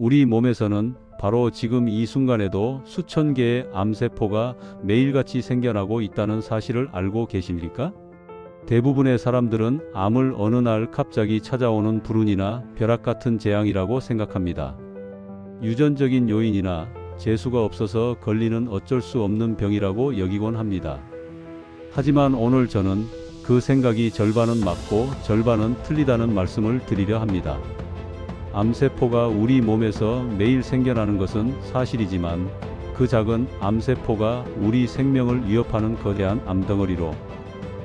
우리 몸에서는 바로 지금 이 순간에도 수천 개의 암세포가 매일같이 생겨나고 있다는 사실을 알고 계십니까? 대부분의 사람들은 암을 어느 날 갑자기 찾아오는 불운이나 벼락 같은 재앙이라고 생각합니다. 유전적인 요인이나 재수가 없어서 걸리는 어쩔 수 없는 병이라고 여기곤 합니다. 하지만 오늘 저는 그 생각이 절반은 맞고 절반은 틀리다는 말씀을 드리려 합니다. 암세포가 우리 몸에서 매일 생겨나는 것은 사실이지만 그 작은 암세포가 우리 생명을 위협하는 거대한 암덩어리로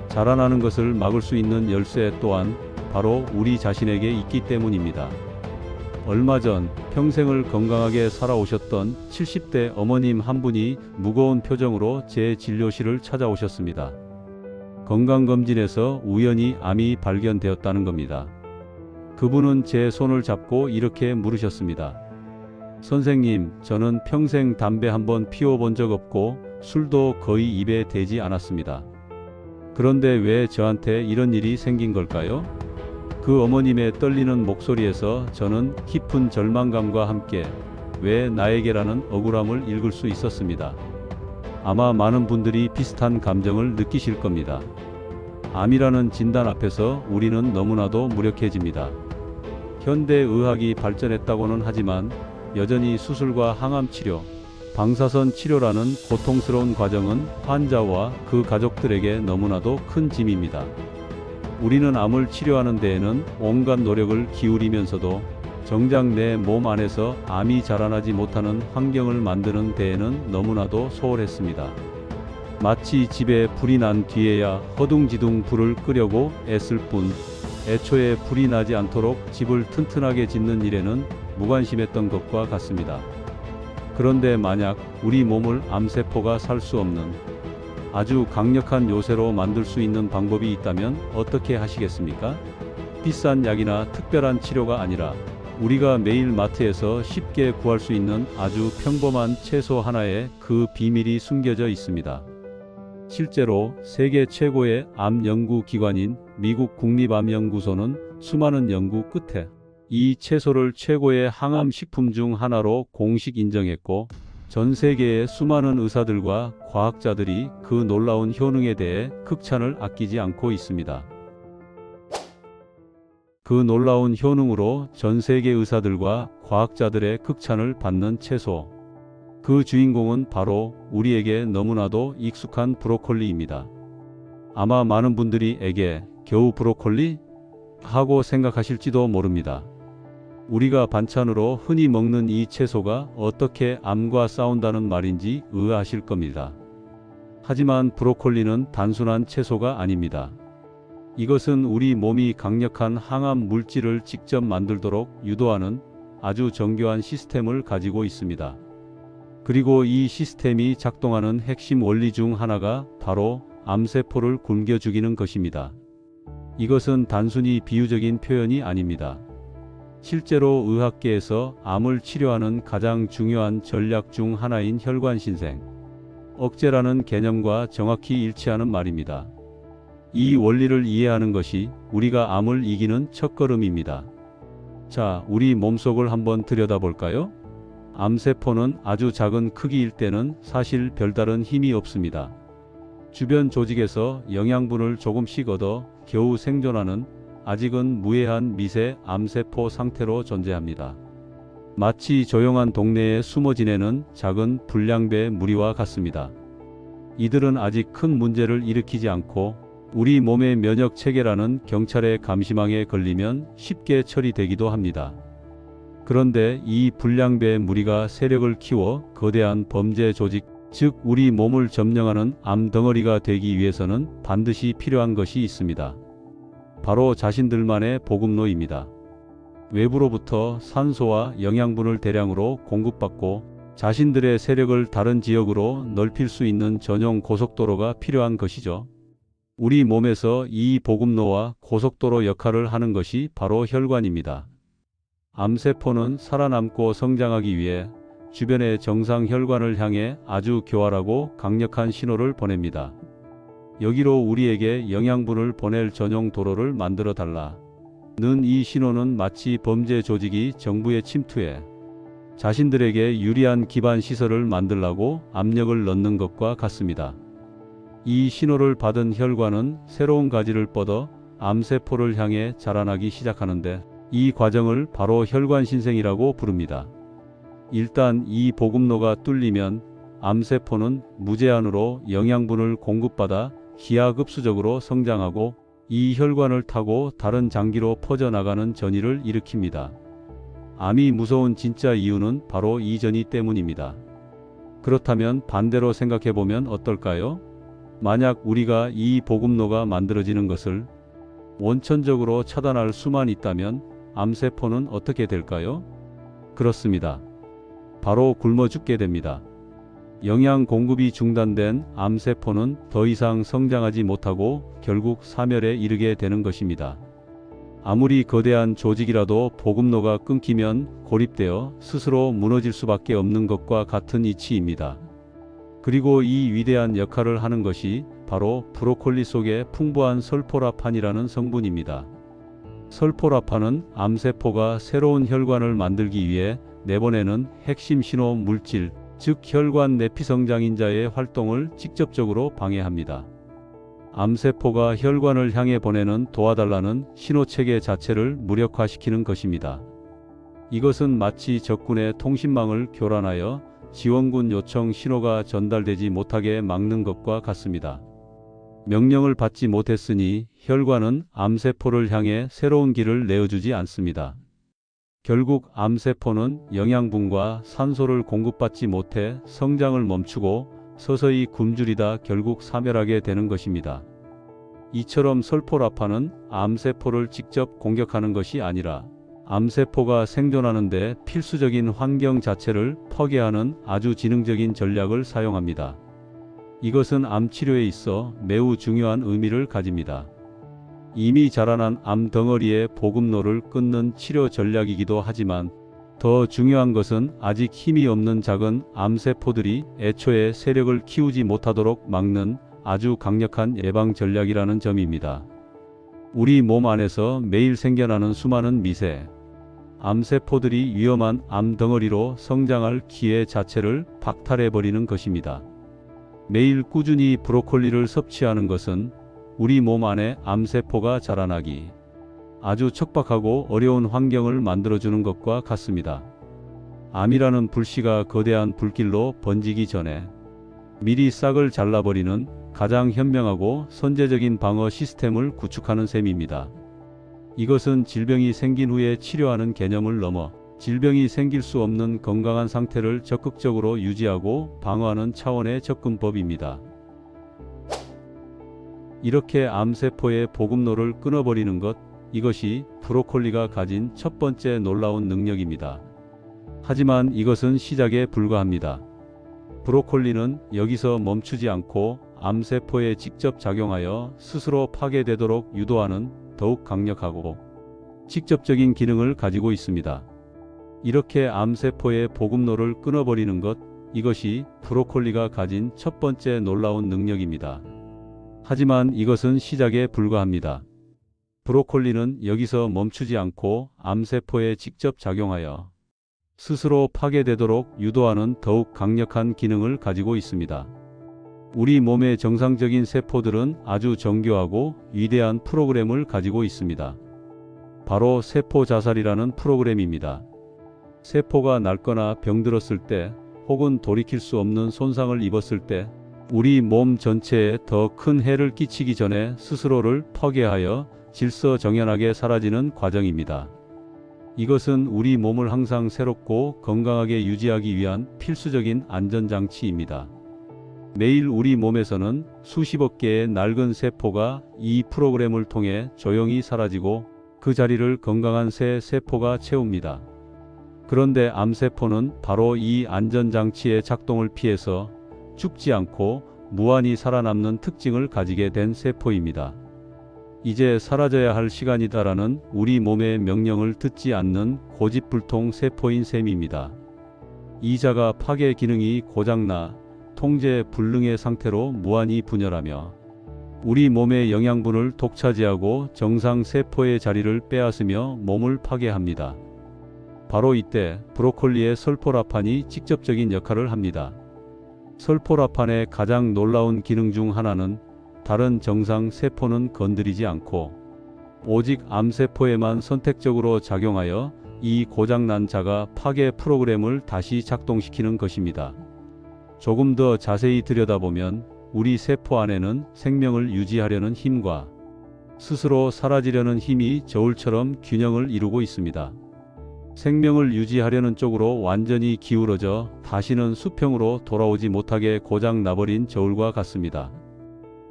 자라나는 것을 막을 수 있는 열쇠 또한 바로 우리 자신에게 있기 때문입니다. 얼마 전 평생을 건강하게 살아오셨던 70대 어머님 한 분이 무거운 표정으로 제 진료실을 찾아오셨습니다. 건강검진에서 우연히 암이 발견되었다는 겁니다. 그분은 제 손을 잡고 이렇게 물으셨습니다. 선생님, 저는 평생 담배 한번 피워본 적 없고 술도 거의 입에 대지 않았습니다. 그런데 왜 저한테 이런 일이 생긴 걸까요? 그 어머님의 떨리는 목소리에서 저는 깊은 절망감과 함께 왜 나에게라는 억울함을 읽을 수 있었습니다. 아마 많은 분들이 비슷한 감정을 느끼실 겁니다. 암이라는 진단 앞에서 우리는 너무나도 무력해집니다. 현대의학이 발전했다고는 하지만 여전히 수술과 항암 치료, 방사선 치료라는 고통스러운 과정은 환자와 그 가족들에게 너무나도 큰 짐입니다. 우리는 암을 치료하는 데에는 온갖 노력을 기울이면서도 정작 내 몸 안에서 암이 자라나지 못하는 환경을 만드는 데에는 너무나도 소홀했습니다. 마치 집에 불이 난 뒤에야 허둥지둥 불을 끄려고 애쓸 뿐 애초에 불이 나지 않도록 집을 튼튼하게 짓는 일에는 무관심했던 것과 같습니다. 그런데 만약 우리 몸을 암세포가 살 수 없는 아주 강력한 요새로 만들 수 있는 방법이 있다면 어떻게 하시겠습니까? 비싼 약이나 특별한 치료가 아니라 우리가 매일 마트에서 쉽게 구할 수 있는 아주 평범한 채소 하나에 그 비밀이 숨겨져 있습니다. 실제로 세계 최고의 암 연구 기관인 미국 국립암연구소는 수많은 연구 끝에 이 채소를 최고의 항암 식품 중 하나로 공식 인정했고 전 세계의 수많은 의사들과 과학자들이 그 놀라운 효능에 대해 극찬을 아끼지 않고 있습니다. 그 놀라운 효능으로 전 세계 의사들과 과학자들의 극찬을 받는 채소. 그 주인공은 바로 우리에게 너무나도 익숙한 브로콜리입니다. 아마 많은 분들이 에게 겨우 브로콜리? 하고 생각하실지도 모릅니다. 우리가 반찬으로 흔히 먹는 이 채소가 어떻게 암과 싸운다는 말인지 의아하실 겁니다. 하지만 브로콜리는 단순한 채소가 아닙니다. 이것은 우리 몸이 강력한 항암 물질을 직접 만들도록 유도하는 아주 정교한 시스템을 가지고 있습니다. 그리고 이 시스템이 작동하는 핵심 원리 중 하나가 바로 암세포를 굶겨 죽이는 것입니다. 이것은 단순히 비유적인 표현이 아닙니다. 실제로 의학계에서 암을 치료하는 가장 중요한 전략 중 하나인 혈관신생, 억제라는 개념과 정확히 일치하는 말입니다. 이 원리를 이해하는 것이 우리가 암을 이기는 첫걸음입니다. 자, 우리 몸속을 한번 들여다볼까요? 암세포는 아주 작은 크기일 때는 사실 별다른 힘이 없습니다. 주변 조직에서 영양분을 조금씩 얻어 겨우 생존하는 아직은 무해한 미세 암세포 상태로 존재합니다. 마치 조용한 동네에 숨어 지내는 작은 불량배 무리와 같습니다. 이들은 아직 큰 문제를 일으키지 않고 우리 몸의 면역 체계라는 경찰의 감시망에 걸리면 쉽게 처리되기도 합니다. 그런데 이 불량배 무리가 세력을 키워 거대한 범죄 조직, 즉 우리 몸을 점령하는 암덩어리가 되기 위해서는 반드시 필요한 것이 있습니다. 바로 자신들만의 보급로입니다. 외부로부터 산소와 영양분을 대량으로 공급받고 자신들의 세력을 다른 지역으로 넓힐 수 있는 전용 고속도로가 필요한 것이죠. 우리 몸에서 이 보급로와 고속도로 역할을 하는 것이 바로 혈관입니다. 암세포는 살아남고 성장하기 위해 주변의 정상 혈관을 향해 아주 교활하고 강력한 신호를 보냅니다. 여기로 우리에게 영양분을 보낼 전용 도로를 만들어 달라. 는 이 신호는 마치 범죄 조직이 정부에 침투해 자신들에게 유리한 기반 시설을 만들라고 압력을 넣는 것과 같습니다. 이 신호를 받은 혈관은 새로운 가지를 뻗어 암세포를 향해 자라나기 시작하는데 이 과정을 바로 혈관신생이라고 부릅니다. 일단 이 보급로가 뚫리면 암세포는 무제한으로 영양분을 공급받아 기하급수적으로 성장하고 이 혈관을 타고 다른 장기로 퍼져나가는 전이를 일으킵니다. 암이 무서운 진짜 이유는 바로 이 전이 때문입니다. 그렇다면 반대로 생각해보면 어떨까요? 만약 우리가 이 보급로가 만들어지는 것을 원천적으로 차단할 수만 있다면 암세포는 어떻게 될까요? 그렇습니다. 바로 굶어 죽게 됩니다. 영양 공급이 중단된 암세포는 더 이상 성장하지 못하고 결국 사멸에 이르게 되는 것입니다. 아무리 거대한 조직이라도 보급로가 끊기면 고립되어 스스로 무너질 수밖에 없는 것과 같은 이치입니다. 그리고 이 위대한 역할을 하는 것이 바로 브로콜리 속에 풍부한 설포라판이라는 성분입니다. 설포라판은 암세포가 새로운 혈관을 만들기 위해 내보내는 핵심 신호 물질, 즉 혈관 내피성장인자의 활동을 직접적으로 방해합니다. 암세포가 혈관을 향해 보내는 도와달라는 신호체계 자체를 무력화시키는 것입니다. 이것은 마치 적군의 통신망을 교란하여 지원군 요청 신호가 전달되지 못하게 막는 것과 같습니다. 명령을 받지 못했으니 혈관은 암세포를 향해 새로운 길을 내어주지 않습니다. 결국 암세포는 영양분과 산소를 공급받지 못해 성장을 멈추고 서서히 굶주리다 결국 사멸하게 되는 것입니다. 이처럼 설포라판은 암세포를 직접 공격하는 것이 아니라 암세포가 생존하는 데 필수적인 환경 자체를 파괴하는 아주 지능적인 전략을 사용합니다. 이것은 암치료에 있어 매우 중요한 의미를 가집니다. 이미 자라난 암 덩어리의 보급로를 끊는 치료 전략이기도 하지만 더 중요한 것은 아직 힘이 없는 작은 암세포들이 애초에 세력을 키우지 못하도록 막는 아주 강력한 예방 전략이라는 점입니다. 우리 몸 안에서 매일 생겨나는 수많은 미세 암세포들이 위험한 암 덩어리로 성장할 기회 자체를 박탈해버리는 것입니다. 매일 꾸준히 브로콜리를 섭취하는 것은 우리 몸 안에 암세포가 자라나기 아주 척박하고 어려운 환경을 만들어주는 것과 같습니다. 암이라는 불씨가 거대한 불길로 번지기 전에 미리 싹을 잘라버리는 가장 현명하고 선제적인 방어 시스템을 구축하는 셈입니다. 이것은 질병이 생긴 후에 치료하는 개념을 넘어 질병이 생길 수 없는 건강한 상태를 적극적으로 유지하고 방어하는 차원의 접근법입니다. 이렇게 암세포의 보급로를 끊어버리는 것, 이것이 브로콜리가 가진 첫 번째 놀라운 능력입니다. 하지만 이것은 시작에 불과합니다. 브로콜리는 여기서 멈추지 않고 암세포에 직접 작용하여 스스로 파괴되도록 유도하는 더욱 강력하고 직접적인 기능을 가지고 있습니다. 이렇게 암세포의 보급로를 끊어버리는 것, 이것이 브로콜리가 가진 첫 번째 놀라운 능력입니다. 하지만 이것은 시작에 불과합니다. 브로콜리는 여기서 멈추지 않고 암세포에 직접 작용하여 스스로 파괴되도록 유도하는 더욱 강력한 기능을 가지고 있습니다. 우리 몸의 정상적인 세포들은 아주 정교하고 위대한 프로그램을 가지고 있습니다. 바로 세포 자살이라는 프로그램입니다. 세포가 낡거나 병들었을 때 혹은 돌이킬 수 없는 손상을 입었을 때 우리 몸 전체에 더 큰 해를 끼치기 전에 스스로를 파괴하여 질서정연하게 사라지는 과정입니다. 이것은 우리 몸을 항상 새롭고 건강하게 유지하기 위한 필수적인 안전장치입니다. 매일 우리 몸에서는 수십억 개의 낡은 세포가 이 프로그램을 통해 조용히 사라지고 그 자리를 건강한 새 세포가 채웁니다. 그런데 암세포는 바로 이 안전장치의 작동을 피해서 죽지 않고 무한히 살아남는 특징을 가지게 된 세포입니다. 이제 사라져야 할 시간이다라는 우리 몸의 명령을 듣지 않는 고집불통 세포인 셈입니다. 이 자가 파괴 기능이 고장나 통제 불능의 상태로 무한히 분열하며 우리 몸의 영양분을 독차지하고 정상 세포의 자리를 빼앗으며 몸을 파괴합니다. 바로 이때 브로콜리의 설포라판이 직접적인 역할을 합니다. 설포라판의 가장 놀라운 기능 중 하나는 다른 정상 세포는 건드리지 않고 오직 암세포에만 선택적으로 작용하여 이 고장난 자가 파괴 프로그램을 다시 작동시키는 것입니다. 조금 더 자세히 들여다보면 우리 세포 안에는 생명을 유지하려는 힘과 스스로 사라지려는 힘이 저울처럼 균형을 이루고 있습니다. 생명을 유지하려는 쪽으로 완전히 기울어져 다시는 수평으로 돌아오지 못하게 고장 나버린 저울과 같습니다.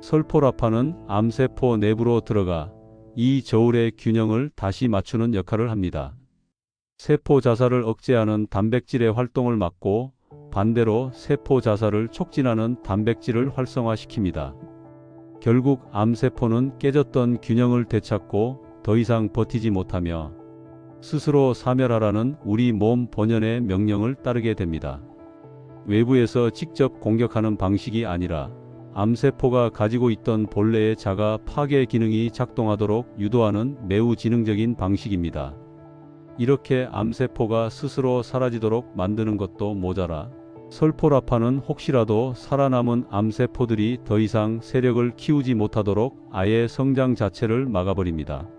설포라판은 암세포 내부로 들어가 이 저울의 균형을 다시 맞추는 역할을 합니다. 세포 자살을 억제하는 단백질의 활동을 막고 반대로 세포 자살을 촉진하는 단백질을 활성화시킵니다. 결국 암세포는 깨졌던 균형을 되찾고 더 이상 버티지 못하며 스스로 사멸하라는 우리 몸 본연의 명령을 따르게 됩니다. 외부에서 직접 공격하는 방식이 아니라 암세포가 가지고 있던 본래의 자가 파괴 기능이 작동하도록 유도하는 매우 지능적인 방식입니다. 이렇게 암세포가 스스로 사라지도록 만드는 것도 모자라 설포라판은 혹시라도 살아남은 암세포들이 더 이상 세력을 키우지 못하도록 아예 성장 자체를 막아버립니다.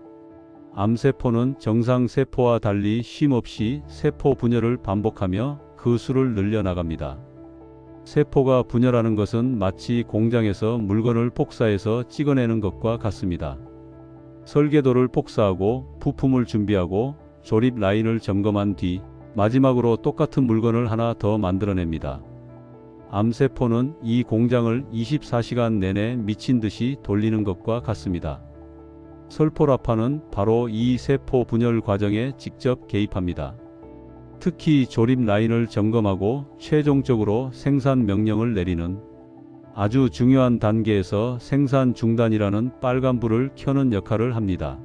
암세포는 정상세포와 달리 쉼없이 세포 분열을 반복하며 그 수를 늘려나갑니다. 세포가 분열하는 것은 마치 공장에서 물건을 복사해서 찍어내는 것과 같습니다. 설계도를 복사하고 부품을 준비하고 조립 라인을 점검한 뒤 마지막으로 똑같은 물건을 하나 더 만들어냅니다. 암세포는 이 공장을 24시간 내내 미친 듯이 돌리는 것과 같습니다. 설포라판은 바로 이 세포 분열 과정에 직접 개입합니다. 특히 조립 라인을 점검하고 최종적으로 생산 명령을 내리는 아주 중요한 단계에서 생산 중단이라는 빨간불을 켜는 역할을 합니다.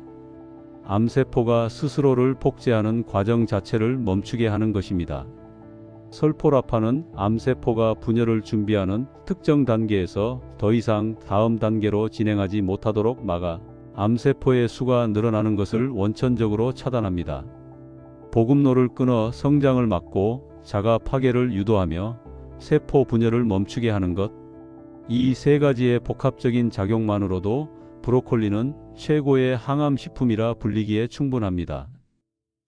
암세포가 스스로를 복제하는 과정 자체를 멈추게 하는 것입니다. 설포라판은 암세포가 분열을 준비하는 특정 단계에서 더 이상 다음 단계로 진행하지 못하도록 막아 암세포의 수가 늘어나는 것을 원천적으로 차단합니다. 보급로를 끊어 성장을 막고 자가 파괴를 유도하며 세포 분열을 멈추게 하는 것. 이 세 가지의 복합적인 작용만으로도 브로콜리는 최고의 항암식품이라 불리기에 충분합니다.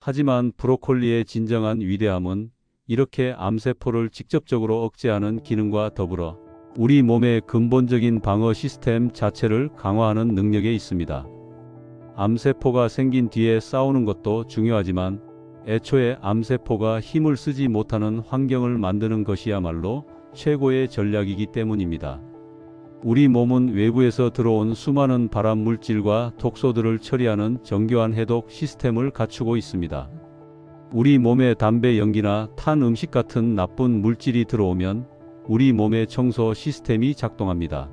하지만 브로콜리의 진정한 위대함은 이렇게 암세포를 직접적으로 억제하는 기능과 더불어 우리 몸의 근본적인 방어 시스템 자체를 강화하는 능력에 있습니다. 암세포가 생긴 뒤에 싸우는 것도 중요하지만 애초에 암세포가 힘을 쓰지 못하는 환경을 만드는 것이야말로 최고의 전략이기 때문입니다. 우리 몸은 외부에서 들어온 수많은 발암 물질과 독소들을 처리하는 정교한 해독 시스템을 갖추고 있습니다. 우리 몸에 담배 연기나 탄 음식 같은 나쁜 물질이 들어오면 우리 몸의 청소 시스템이 작동합니다.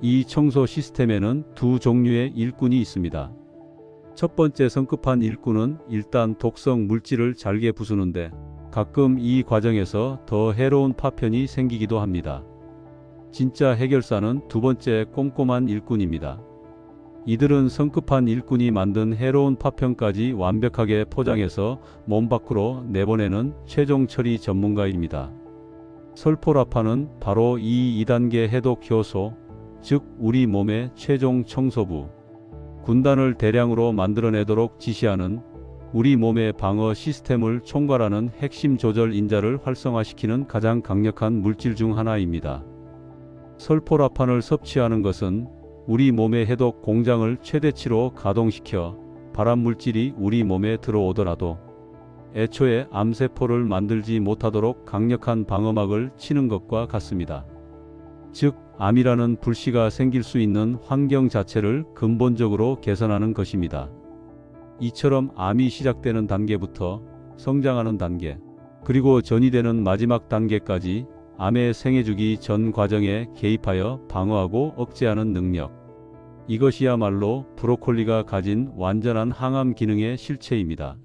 이 청소 시스템에는 두 종류의 일꾼이 있습니다. 첫 번째 성급한 일꾼은 일단 독성 물질을 잘게 부수는데 가끔 이 과정에서 더 해로운 파편이 생기기도 합니다. 진짜 해결사는 두 번째 꼼꼼한 일꾼입니다. 이들은 성급한 일꾼이 만든 해로운 파편까지 완벽하게 포장해서 몸 밖으로 내보내는 최종 처리 전문가입니다. 설포라판은 바로 이 2단계 해독 효소, 즉 우리 몸의 최종 청소부, 군단을 대량으로 만들어내도록 지시하는 우리 몸의 방어 시스템을 총괄하는 핵심 조절 인자를 활성화시키는 가장 강력한 물질 중 하나입니다. 설포라판을 섭취하는 것은 우리 몸의 해독 공장을 최대치로 가동시켜 발암물질이 우리 몸에 들어오더라도 애초에 암세포를 만들지 못하도록 강력한 방어막을 치는 것과 같습니다. 즉, 암이라는 불씨가 생길 수 있는 환경 자체를 근본적으로 개선하는 것입니다. 이처럼 암이 시작되는 단계부터 성장하는 단계, 그리고 전이되는 마지막 단계까지 암의 생애주기 전 과정에 개입하여 방어하고 억제하는 능력. 이것이야말로 브로콜리가 가진 완전한 항암 기능의 실체입니다.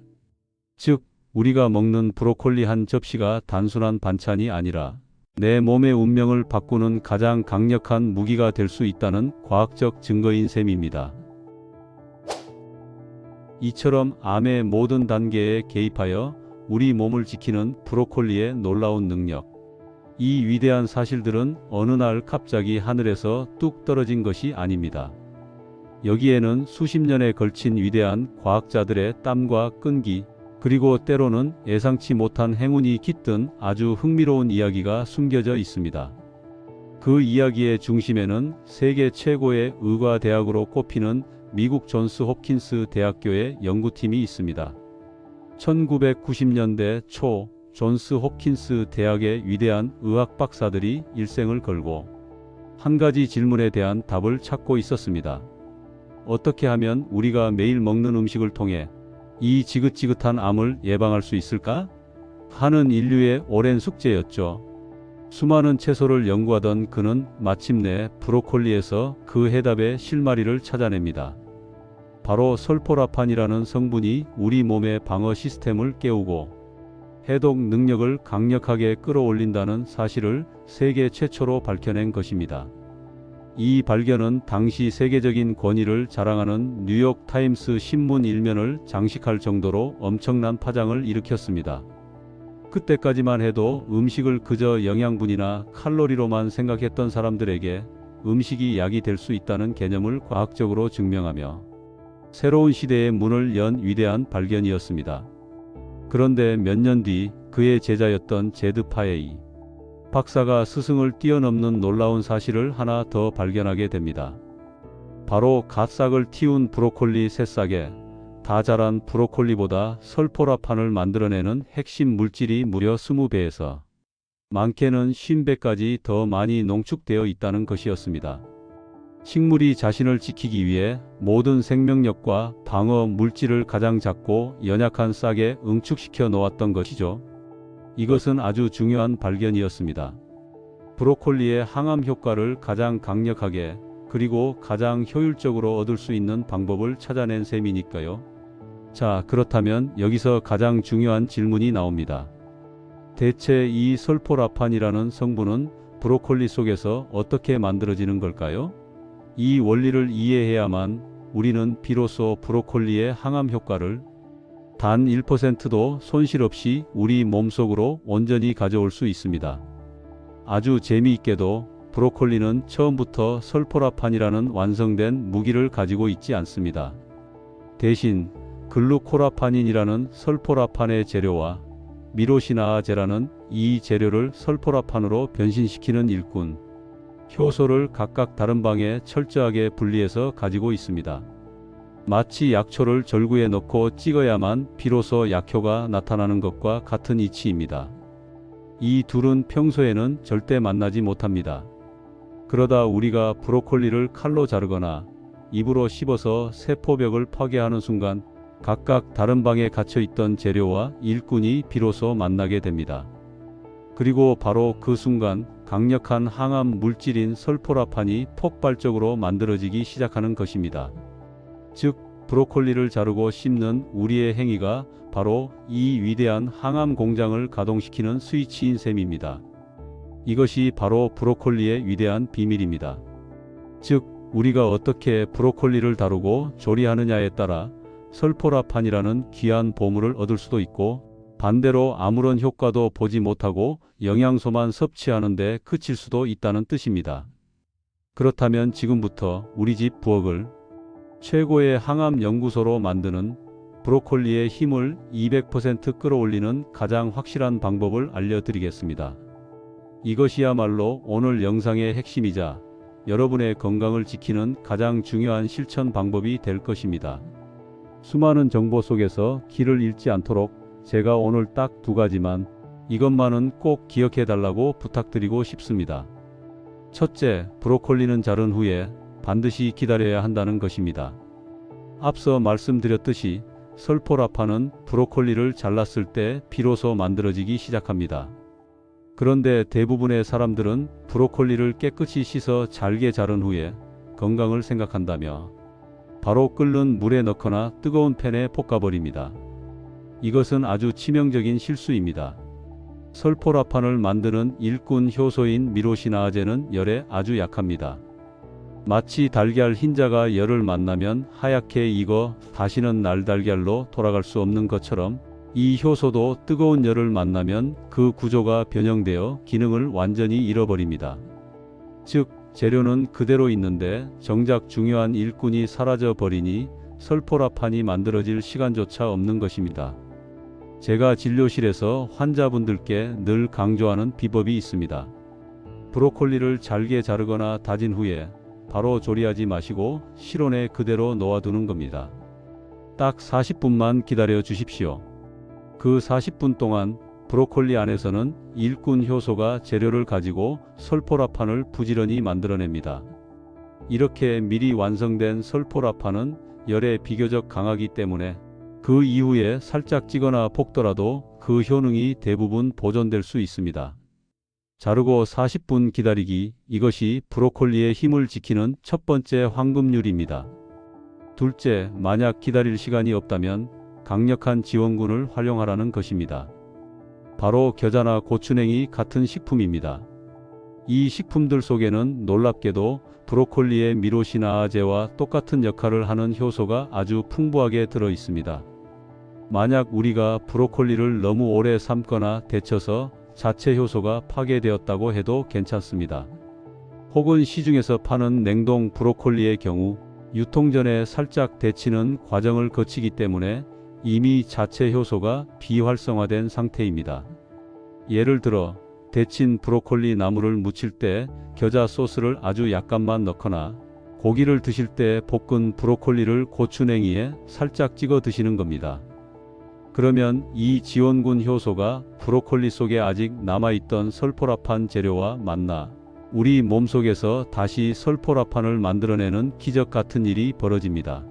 즉, 우리가 먹는 브로콜리 한 접시가 단순한 반찬이 아니라 내 몸의 운명을 바꾸는 가장 강력한 무기가 될 수 있다는 과학적 증거인 셈입니다. 이처럼 암의 모든 단계에 개입하여 우리 몸을 지키는 브로콜리의 놀라운 능력. 이 위대한 사실들은 어느 날 갑자기 하늘에서 뚝 떨어진 것이 아닙니다. 여기에는 수십 년에 걸친 위대한 과학자들의 땀과 끈기, 그리고 때로는 예상치 못한 행운이 깃든 아주 흥미로운 이야기가 숨겨져 있습니다. 그 이야기의 중심에는 세계 최고의 의과대학으로 꼽히는 미국 존스 홉킨스 대학교의 연구팀이 있습니다. 1990년대 초 존스 홉킨스 대학의 위대한 의학 박사들이 일생을 걸고 한 가지 질문에 대한 답을 찾고 있었습니다. 어떻게 하면 우리가 매일 먹는 음식을 통해 이 지긋지긋한 암을 예방할 수 있을까? 하는 인류의 오랜 숙제였죠. 수많은 채소를 연구하던 그는 마침내 브로콜리에서 그 해답의 실마리를 찾아냅니다. 바로 설포라판이라는 성분이 우리 몸의 방어 시스템을 깨우고 해독 능력을 강력하게 끌어올린다는 사실을 세계 최초로 밝혀낸 것입니다. 이 발견은 당시 세계적인 권위를 자랑하는 뉴욕 타임스 신문 일면을 장식할 정도로 엄청난 파장을 일으켰습니다. 그때까지만 해도 음식을 그저 영양분이나 칼로리로만 생각했던 사람들에게 음식이 약이 될 수 있다는 개념을 과학적으로 증명하며 새로운 시대의 문을 연 위대한 발견이었습니다. 그런데 몇 년 뒤 그의 제자였던 제드 파에이 박사가 스승을 뛰어넘는 놀라운 사실을 하나 더 발견하게 됩니다. 바로 갓싹을 틔운 브로콜리 새싹에 다 자란 브로콜리보다 설포라판을 만들어내는 핵심 물질이 무려 20배에서 많게는 50배까지 더 많이 농축되어 있다는 것이었습니다. 식물이 자신을 지키기 위해 모든 생명력과 방어 물질을 가장 작고 연약한 싹에 응축시켜 놓았던 것이죠. 이것은 아주 중요한 발견이었습니다. 브로콜리의 항암 효과를 가장 강력하게 그리고 가장 효율적으로 얻을 수 있는 방법을 찾아낸 셈이니까요. 자, 그렇다면 여기서 가장 중요한 질문이 나옵니다. 대체 이 설포라판이라는 성분은 브로콜리 속에서 어떻게 만들어지는 걸까요? 이 원리를 이해해야만 우리는 비로소 브로콜리의 항암 효과를 단 1%도 손실 없이 우리 몸속으로 온전히 가져올 수 있습니다. 아주 재미있게도 브로콜리는 처음부터 설포라판이라는 완성된 무기를 가지고 있지 않습니다. 대신 글루코라파닌이라는 설포라판의 재료와 미로시나아제라는 이 재료를 설포라판으로 변신시키는 일꾼, 효소를 각각 다른 방에 철저하게 분리해서 가지고 있습니다. 마치 약초를 절구에 넣고 찍어야만 비로소 약효가 나타나는 것과 같은 이치입니다. 이 둘은 평소에는 절대 만나지 못합니다. 그러다 우리가 브로콜리를 칼로 자르거나 입으로 씹어서 세포벽을 파괴하는 순간 각각 다른 방에 갇혀 있던 재료와 일꾼이 비로소 만나게 됩니다. 그리고 바로 그 순간 강력한 항암 물질인 설포라판이 폭발적으로 만들어지기 시작하는 것입니다. 즉, 브로콜리를 자르고 씹는 우리의 행위가 바로 이 위대한 항암 공장을 가동시키는 스위치인 셈입니다. 이것이 바로 브로콜리의 위대한 비밀입니다. 즉, 우리가 어떻게 브로콜리를 다루고 조리하느냐에 따라 설포라판이라는 귀한 보물을 얻을 수도 있고 반대로 아무런 효과도 보지 못하고 영양소만 섭취하는 데 그칠 수도 있다는 뜻입니다. 그렇다면 지금부터 우리 집 부엌을 최고의 항암 연구소로 만드는 브로콜리의 힘을 200% 끌어올리는 가장 확실한 방법을 알려드리겠습니다. 이것이야말로 오늘 영상의 핵심이자 여러분의 건강을 지키는 가장 중요한 실천 방법이 될 것입니다. 수많은 정보 속에서 길을 잃지 않도록 제가 오늘 딱 2가지만 이것만은 꼭 기억해 달라고 부탁드리고 싶습니다. 첫째, 브로콜리는 자른 후에 반드시 기다려야 한다는 것입니다. 앞서 말씀드렸듯이 설포라판은 브로콜리를 잘랐을 때 비로소 만들어지기 시작합니다. 그런데 대부분의 사람들은 브로콜리를 깨끗이 씻어 잘게 자른 후에 건강을 생각한다며 바로 끓는 물에 넣거나 뜨거운 팬에 볶아버립니다. 이것은 아주 치명적인 실수입니다. 설포라판을 만드는 일꾼 효소인 미로시나아제는 열에 아주 약합니다. 마치 달걀 흰자가 열을 만나면 하얗게 익어 다시는 날달걀로 돌아갈 수 없는 것처럼 이 효소도 뜨거운 열을 만나면 그 구조가 변형되어 기능을 완전히 잃어버립니다. 즉, 재료는 그대로 있는데 정작 중요한 일꾼이 사라져 버리니 설포라판이 만들어질 시간조차 없는 것입니다. 제가 진료실에서 환자분들께 늘 강조하는 비법이 있습니다. 브로콜리를 잘게 자르거나 다진 후에 바로 조리하지 마시고 실온에 그대로 놓아두는 겁니다. 딱 40분만 기다려 주십시오. 그 40분 동안 브로콜리 안에서는 일꾼 효소가 재료를 가지고 설포라판을 부지런히 만들어냅니다. 이렇게 미리 완성된 설포라판은 열에 비교적 강하기 때문에 그 이후에 살짝 찌거나 볶더라도 그 효능이 대부분 보존될 수 있습니다. 자르고 40분 기다리기, 이것이 브로콜리의 힘을 지키는 첫 번째 황금률입니다. 둘째, 만약 기다릴 시간이 없다면 강력한 지원군을 활용하라는 것입니다. 바로 겨자나 고추냉이 같은 식품입니다. 이 식품들 속에는 놀랍게도 브로콜리의 미로시나아제와 똑같은 역할을 하는 효소가 아주 풍부하게 들어 있습니다. 만약 우리가 브로콜리를 너무 오래 삶거나 데쳐서 자체 효소가 파괴되었다고 해도 괜찮습니다. 혹은 시중에서 파는 냉동 브로콜리의 경우 유통 전에 살짝 데치는 과정을 거치기 때문에 이미 자체 효소가 비활성화된 상태입니다. 예를 들어 데친 브로콜리 나물을 무칠 때 겨자 소스를 아주 약간만 넣거나 고기를 드실 때 볶은 브로콜리를 고추냉이에 살짝 찍어 드시는 겁니다. 그러면 이 지원군 효소가 브로콜리 속에 아직 남아있던 설포라판 재료와 만나 우리 몸속에서 다시 설포라판을 만들어내는 기적 같은 일이 벌어집니다.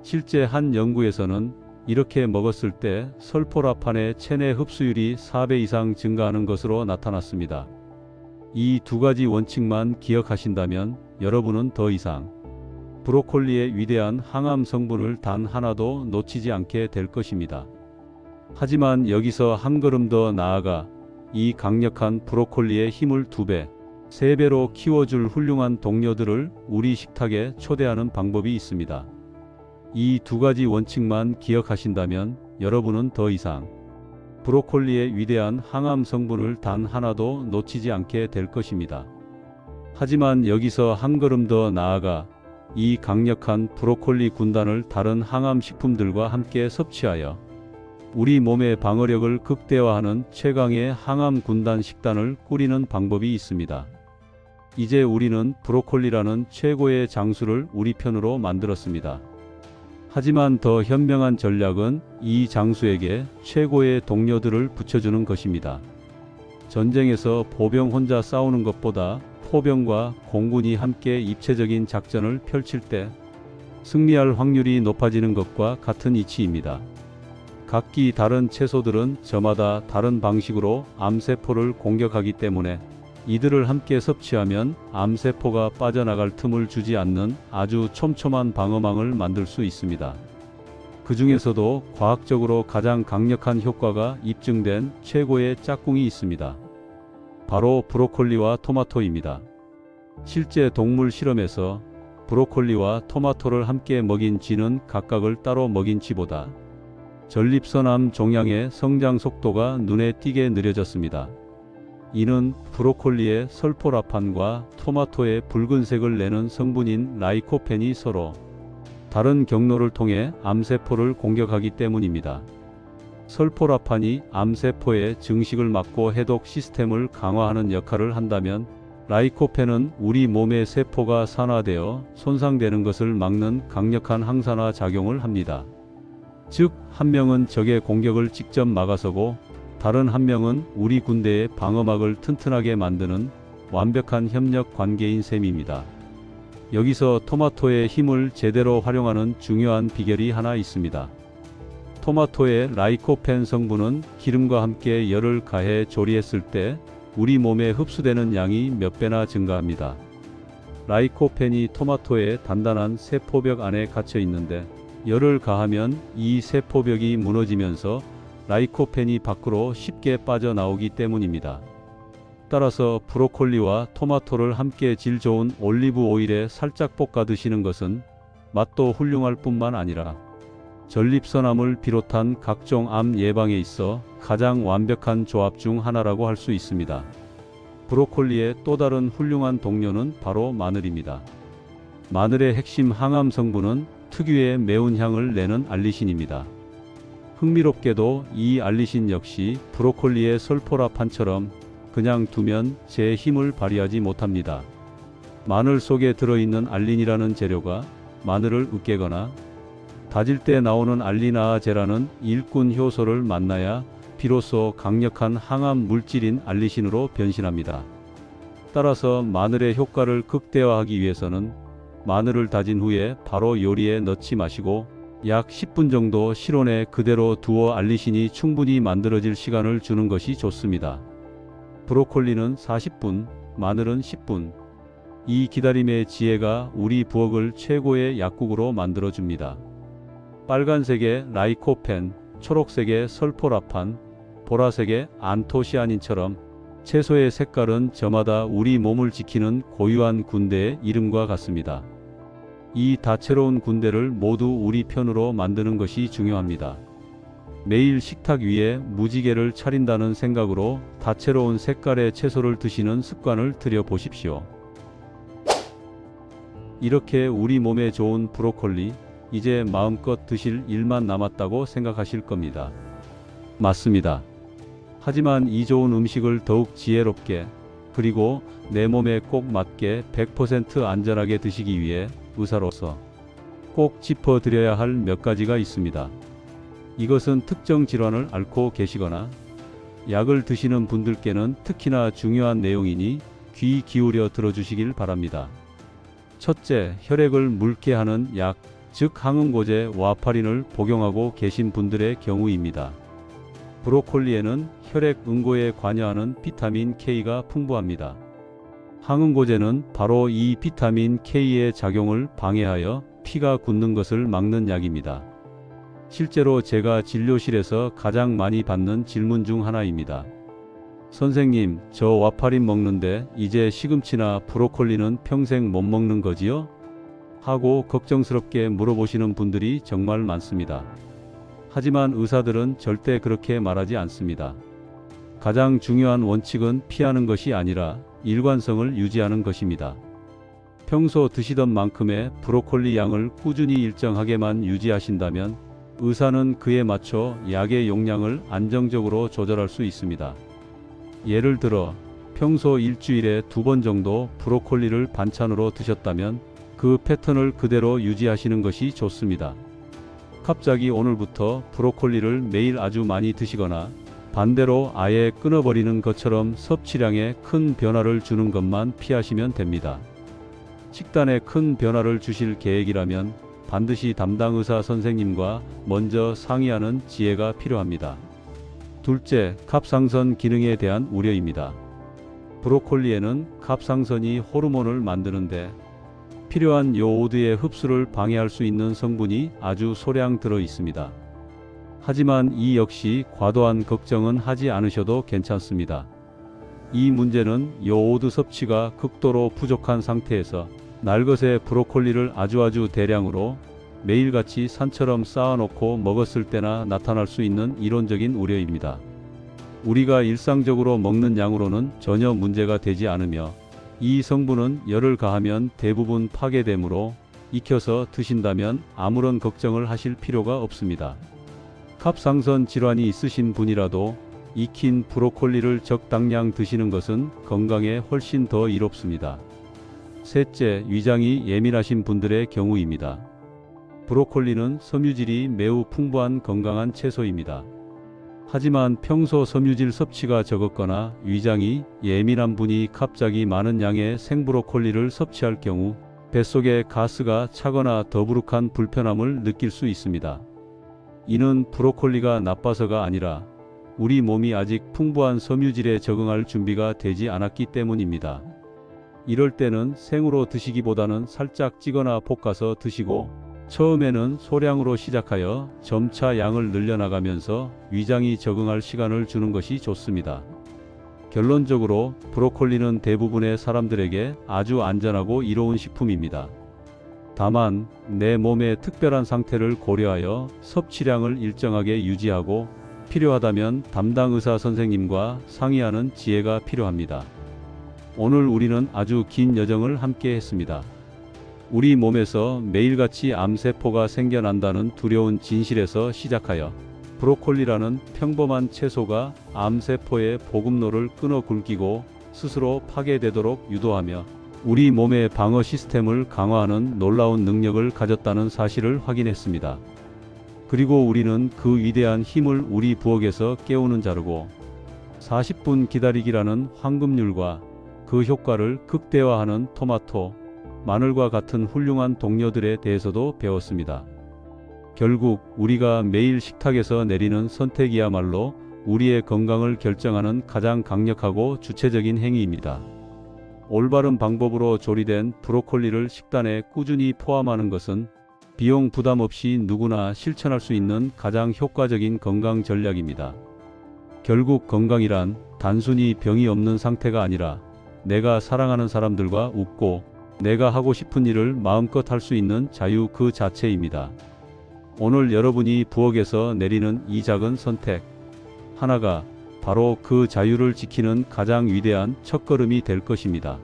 실제 한 연구에서는 이렇게 먹었을 때 설포라판의 체내 흡수율이 4배 이상 증가하는 것으로 나타났습니다. 이 두 가지 원칙만 기억하신다면 여러분은 더 이상 브로콜리의 위대한 항암 성분을 단 하나도 놓치지 않게 될 것입니다. 하지만 여기서 한 걸음 더 나아가 이 강력한 브로콜리의 힘을 2배, 3배로 키워줄 훌륭한 동료들을 우리 식탁에 초대하는 방법이 있습니다. 이 두 가지 원칙만 기억하신다면 여러분은 더 이상 브로콜리의 위대한 항암 성분을 단 하나도 놓치지 않게 될 것입니다. 하지만 여기서 한 걸음 더 나아가 이 강력한 브로콜리 군단을 다른 항암 식품들과 함께 섭취하여 우리 몸의 방어력을 극대화하는 최강의 항암 군단 식단을 꾸리는 방법이 있습니다. 이제 우리는 브로콜리라는 최고의 장수를 우리 편으로 만들었습니다. 하지만 더 현명한 전략은 이 장수에게 최고의 동료들을 붙여주는 것입니다. 전쟁에서 보병 혼자 싸우는 것보다 포병과 공군이 함께 입체적인 작전을 펼칠 때 승리할 확률이 높아지는 것과 같은 이치입니다. 각기 다른 채소들은 저마다 다른 방식으로 암세포를 공격하기 때문에 이들을 함께 섭취하면 암세포가 빠져나갈 틈을 주지 않는 아주 촘촘한 방어망을 만들 수 있습니다. 그 중에서도 과학적으로 가장 강력한 효과가 입증된 최고의 짝꿍이 있습니다. 바로 브로콜리와 토마토입니다. 실제 동물 실험에서 브로콜리와 토마토를 함께 먹인 쥐는 각각을 따로 먹인 쥐보다 전립선암 종양의 성장 속도가 눈에 띄게 느려졌습니다. 이는 브로콜리의 설포라판과 토마토의 붉은색을 내는 성분인 라이코펜이 서로 다른 경로를 통해 암세포를 공격하기 때문입니다. 설포라판이 암세포의 증식을 막고 해독 시스템을 강화하는 역할을 한다면 라이코펜은 우리 몸의 세포가 산화되어 손상되는 것을 막는 강력한 항산화 작용을 합니다. 즉, 한 명은 적의 공격을 직접 막아서고 다른 한 명은 우리 군대의 방어막을 튼튼하게 만드는 완벽한 협력 관계인 셈입니다. 여기서 토마토의 힘을 제대로 활용하는 중요한 비결이 하나 있습니다. 토마토의 라이코펜 성분은 기름과 함께 열을 가해 조리했을 때 우리 몸에 흡수되는 양이 몇 배나 증가합니다. 라이코펜이 토마토의 단단한 세포벽 안에 갇혀 있는데 열을 가하면 이 세포벽이 무너지면서 라이코펜이 밖으로 쉽게 빠져나오기 때문입니다. 따라서 브로콜리와 토마토를 함께 질 좋은 올리브 오일에 살짝 볶아 드시는 것은 맛도 훌륭할 뿐만 아니라 전립선암을 비롯한 각종 암 예방에 있어 가장 완벽한 조합 중 하나라고 할 수 있습니다. 브로콜리의 또 다른 훌륭한 동료는 바로 마늘입니다. 마늘의 핵심 항암 성분은 특유의 매운 향을 내는 알리신입니다. 흥미롭게도 이 알리신 역시 브로콜리의 설포라판처럼 그냥 두면 제 힘을 발휘하지 못합니다. 마늘 속에 들어있는 알린이라는 재료가 마늘을 으깨거나 다질 때 나오는 알리나아제라는 일꾼 효소를 만나야 비로소 강력한 항암 물질인 알리신으로 변신합니다. 따라서 마늘의 효과를 극대화하기 위해서는 마늘을 다진 후에 바로 요리에 넣지 마시고 약 10분 정도 실온에 그대로 두어 알리신이 충분히 만들어질 시간을 주는 것이 좋습니다. 브로콜리는 40분, 마늘은 10분. 이 기다림의 지혜가 우리 부엌을 최고의 약국으로 만들어줍니다. 빨간색의 라이코펜, 초록색의 설포라판, 보라색의 안토시아닌처럼 채소의 색깔은 저마다 우리 몸을 지키는 고유한 군대의 이름과 같습니다. 이 다채로운 군대를 모두 우리 편으로 만드는 것이 중요합니다. 매일 식탁 위에 무지개를 차린다는 생각으로 다채로운 색깔의 채소를 드시는 습관을 들여 보십시오. 이렇게 우리 몸에 좋은 브로콜리, 이제 마음껏 드실 일만 남았다고 생각하실 겁니다. 맞습니다. 하지만 이 좋은 음식을 더욱 지혜롭게, 그리고 내 몸에 꼭 맞게 100% 안전하게 드시기 위해 의사로서 꼭 짚어드려야 할 몇 가지가 있습니다. 이것은 특정 질환을 앓고 계시거나 약을 드시는 분들께는 특히나 중요한 내용이니 귀 기울여 들어주시길 바랍니다. 첫째, 혈액을 묽게 하는 약, 즉 항응고제 와파린을 복용하고 계신 분들의 경우입니다. 브로콜리에는 혈액 응고에 관여하는 비타민 K가 풍부합니다. 항응고제는 바로 이 비타민 K의 작용을 방해하여 피가 굳는 것을 막는 약입니다. 실제로 제가 진료실에서 가장 많이 받는 질문 중 하나입니다. 선생님, 저 와파린 먹는데 이제 시금치나 브로콜리는 평생 못 먹는 거지요? 하고 걱정스럽게 물어보시는 분들이 정말 많습니다. 하지만 의사들은 절대 그렇게 말하지 않습니다. 가장 중요한 원칙은 피하는 것이 아니라 일관성을 유지하는 것입니다. 평소 드시던 만큼의 브로콜리 양을 꾸준히 일정하게만 유지하신다면 의사는 그에 맞춰 약의 용량을 안정적으로 조절할 수 있습니다. 예를 들어 평소 일주일에 2번 정도 브로콜리를 반찬으로 드셨다면 그 패턴을 그대로 유지하시는 것이 좋습니다. 갑자기 오늘부터 브로콜리를 매일 아주 많이 드시거나 반대로 아예 끊어버리는 것처럼 섭취량에 큰 변화를 주는 것만 피하시면 됩니다. 식단에 큰 변화를 주실 계획이라면 반드시 담당 의사 선생님과 먼저 상의하는 지혜가 필요합니다. 둘째, 갑상선 기능에 대한 우려입니다. 브로콜리에는 갑상선이 호르몬을 만드는데 필요한 요오드의 흡수를 방해할 수 있는 성분이 아주 소량 들어 있습니다. 하지만 이 역시 과도한 걱정은 하지 않으셔도 괜찮습니다. 이 문제는 요오드 섭취가 극도로 부족한 상태에서 날것의 브로콜리를 아주 대량으로 매일같이 산처럼 쌓아놓고 먹었을 때나 나타날 수 있는 이론적인 우려입니다. 우리가 일상적으로 먹는 양으로는 전혀 문제가 되지 않으며 이 성분은 열을 가하면 대부분 파괴되므로 익혀서 드신다면 아무런 걱정을 하실 필요가 없습니다. 갑상선 질환이 있으신 분이라도 익힌 브로콜리를 적당량 드시는 것은 건강에 훨씬 더 이롭습니다. 셋째, 위장이 예민하신 분들의 경우입니다. 브로콜리는 섬유질이 매우 풍부한 건강한 채소입니다. 하지만 평소 섬유질 섭취가 적었거나 위장이 예민한 분이 갑자기 많은 양의 생브로콜리를 섭취할 경우 뱃속에 가스가 차거나 더부룩한 불편함을 느낄 수 있습니다. 이는 브로콜리가 나빠서가 아니라 우리 몸이 아직 풍부한 섬유질에 적응할 준비가 되지 않았기 때문입니다. 이럴 때는 생으로 드시기보다는 살짝 찌거나 볶아서 드시고 처음에는 소량으로 시작하여 점차 양을 늘려나가면서 위장이 적응할 시간을 주는 것이 좋습니다. 결론적으로 브로콜리는 대부분의 사람들에게 아주 안전하고 이로운 식품입니다. 다만 내 몸의 특별한 상태를 고려하여 섭취량을 일정하게 유지하고 필요하다면 담당 의사 선생님과 상의하는 지혜가 필요합니다. 오늘 우리는 아주 긴 여정을 함께 했습니다. 우리 몸에서 매일같이 암세포가 생겨난다는 두려운 진실에서 시작하여 브로콜리라는 평범한 채소가 암세포의 보급로를 끊어 굵히고 스스로 파괴되도록 유도하며 우리 몸의 방어 시스템을 강화하는 놀라운 능력을 가졌다는 사실을 확인했습니다. 그리고 우리는 그 위대한 힘을 우리 부엌에서 깨우는 자르고 40분 기다리기라는 황금률과 그 효과를 극대화하는 토마토, 마늘과 같은 훌륭한 동료들에 대해서도 배웠습니다. 결국 우리가 매일 식탁에서 내리는 선택이야말로 우리의 건강을 결정하는 가장 강력하고 주체적인 행위입니다. 올바른 방법으로 조리된 브로콜리를 식단에 꾸준히 포함하는 것은 비용 부담 없이 누구나 실천할 수 있는 가장 효과적인 건강 전략입니다. 결국 건강이란 단순히 병이 없는 상태가 아니라 내가 사랑하는 사람들과 웃고 내가 하고 싶은 일을 마음껏 할 수 있는 자유 그 자체입니다. 오늘 여러분이 부엌에서 내리는 이 작은 선택 하나가 바로 그 자유를 지키는 가장 위대한 첫걸음이 될 것입니다.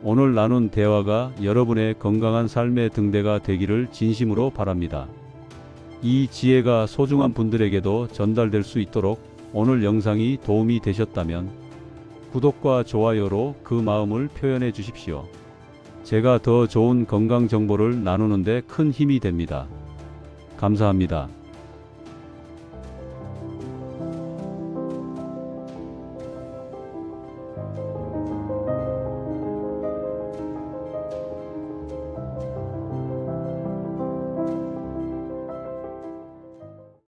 오늘 나눈 대화가 여러분의 건강한 삶의 등대가 되기를 진심으로 바랍니다. 이 지혜가 소중한 분들에게도 전달될 수 있도록 오늘 영상이 도움이 되셨다면 구독과 좋아요로 그 마음을 표현해 주십시오. 제가 더 좋은 건강 정보를 나누는데 큰 힘이 됩니다. 감사합니다.